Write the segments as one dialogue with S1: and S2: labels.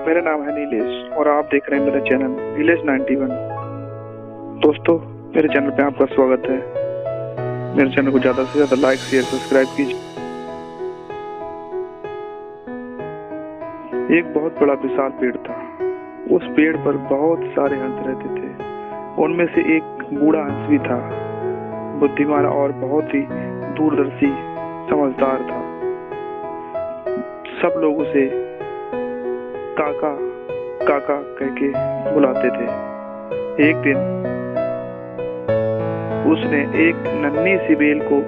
S1: मेरा नाम है नीलेश और आप देख रहे हैं मेरा चैनल नीलेश 91। दोस्तों, मेरे चैनल पे आपका स्वागत है। मेरे चैनल को ज़्यादा से ज़्यादा लाइक शेयर सब्सक्राइब कीजिए। एक बहुत बड़ा विशाल पेड़ था। उस पेड़ पर बहुत सारे हंस रहते थे। उनमें से एक बूढ़ा हंस भी था, बुद्धिमान और बहुत ही दूरदर्शी समझदार था। सब लोग उसे काका काका कह के बुलाते थे। एक दिन उसने एक नन्ही सी बेल को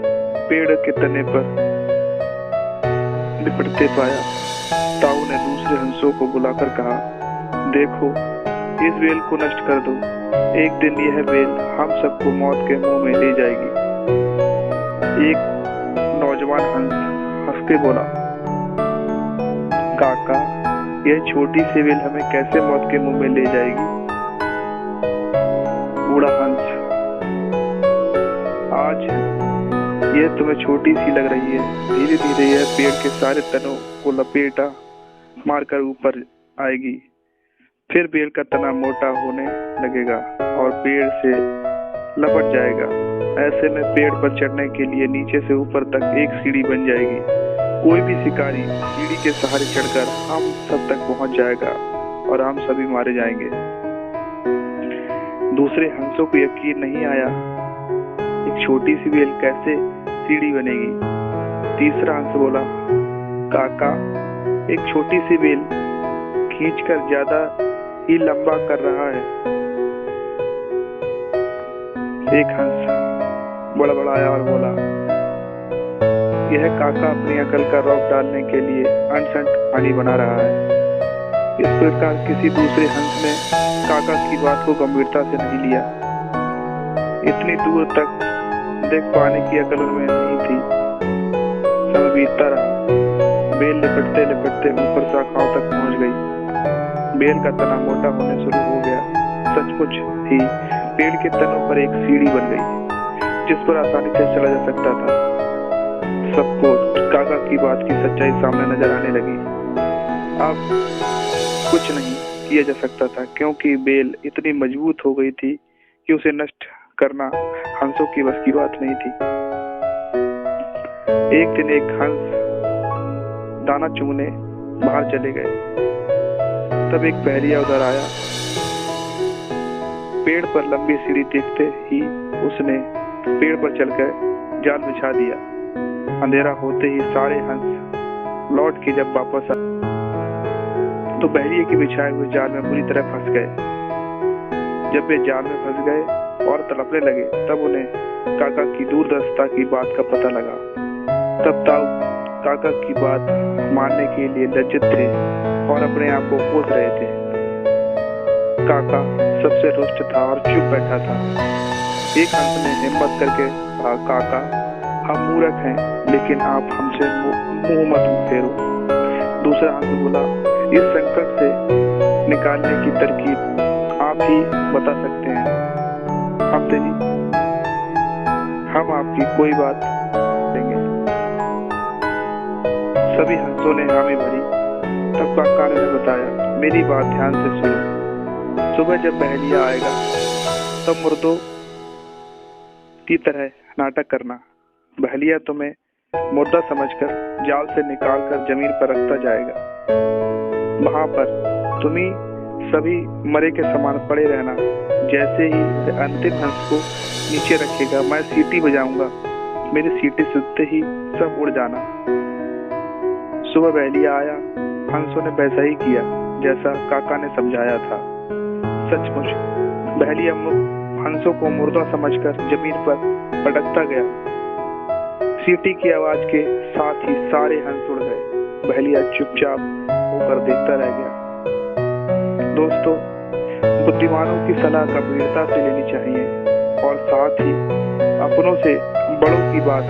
S1: पेड़ के तने पर लिपटते पाया। ताऊ ने दूसरे हंसों को बुलाकर कहा, देखो, इस बेल को नष्ट कर दो। एक दिन यह बेल हम सबको मौत के मुंह में ले जाएगी। एक नौजवान हंस हंस के बोला, काका, यह छोटी सी बेल हमें कैसे मौत के मुंह में ले जाएगी? बूढ़ा हंस, आज यह तुम्हें छोटी सी लग रही है, धीरे धीरे यह पेड़ के सारे तनों को लपेटा मारकर ऊपर आएगी। फिर बेल का तना मोटा होने लगेगा और पेड़ से लपट जाएगा। ऐसे में पेड़ पर चढ़ने के लिए नीचे से ऊपर तक एक सीढ़ी बन जाएगी। कोई भी शिकारी सीढ़ी के सहारे चढ़कर हम सब तक पहुंच जाएगा और हम सभी मारे जाएंगे। दूसरे हंसों को यकीन नहीं आया, एक छोटी सी बेल कैसे सीढ़ी बनेगी। तीसरा हंस बोला, काका, एक छोटी सी बेल खींचकर ज्यादा ही लंबा कर रहा है। एक हंस बड़बड़ाया और बोला, यह काका अपनी अकल का रौब डालने के लिए अनसंट कहानी बना रहा है। इस प्रकार किसी दूसरे हंस ने काका की बात को गंभीरता से नहीं लिया। इतनी दूर तक देख पाने की अकल उनमें नहीं थी। समय बीतता रहा। बेल लिपटते लिपटते ऊपर शाखाओं तक पहुंच गई। बेल का तना मोटा होने शुरू हो गया। सचमुच ही पेड़ के तनों पर एक सीढ़ी बन गई, जिस पर आसानी से चला जा सकता था। सबको काका की बात की सच्चाई सामने नजर आने लगी। अब कुछ नहीं किया जा सकता था, क्योंकि बेल इतनी मजबूत हो गई थी कि उसे नष्ट करना हंसों की बस की बात नहीं थी। एक दिन एक हंस दाना चुगने बाहर चले गए। तब एक पहरिया उधर आया। पेड़ पर लंबी सीढ़ी देखते ही उसने पेड़ पर चलकर जाल बिछा दिया। अंधेरा होते ही सारे हंस लौट के जब वापस आए तो बहरिए के बिछाए हुए जाल में बुरी तरह फंस गए। जब वे जाल में फंस गए और तड़पने लगे, तब उन्हें काका की दूरदर्शिता की बात का पता लगा। तब ताऊ काका की बात मानने के लिए लज्जित थे और अपने आप को कोस रहे थे। काका सबसे रुष्ट था और चुप बैठा था। एक हंस ने हिम्मत करके कहा, काका, हम मूर्ख हैं, लेकिन आप हमसे मुंह मत फेरो। दूसरा हंस बोला, इस संकट से निकालने की तरकीब आप ही बता सकते हैं। हफ्ते जी, हम आपकी कोई बात देंगे। सभी हंसों ने हामी भरी। तब काका ने बताया, मेरी बात ध्यान से सुनो। सुबह जब बहलिया आएगा तब मुर्दों की तरह नाटक करना। बहलिया तुम्हें मुर्दा समझकर जाल से निकालकर जमीन पर रखता जाएगा। वहां पर तुम्ही सभी मरे के समान पड़े रहना। जैसे ही अंतिम हंस को नीचे रखेगा, मैं सीटी बजाऊंगा। मेरी सीटी सुनते ही सब उड़ जाना। सुबह बहलिया आया। हंसों ने वैसा ही किया जैसा काका ने समझाया था। सचमुच बहलिया हंसों को मुर्दा समझकर जमीन पर पटकता गया। सीटी की आवाज के साथ ही सारे हंस उड़ गए। बहलिया चुपचाप होकर देखता रह गया। दोस्तों, बुद्धिमानों की सलाह गंभीरता से लेनी चाहिए और साथ ही अपनों से बड़ों की बात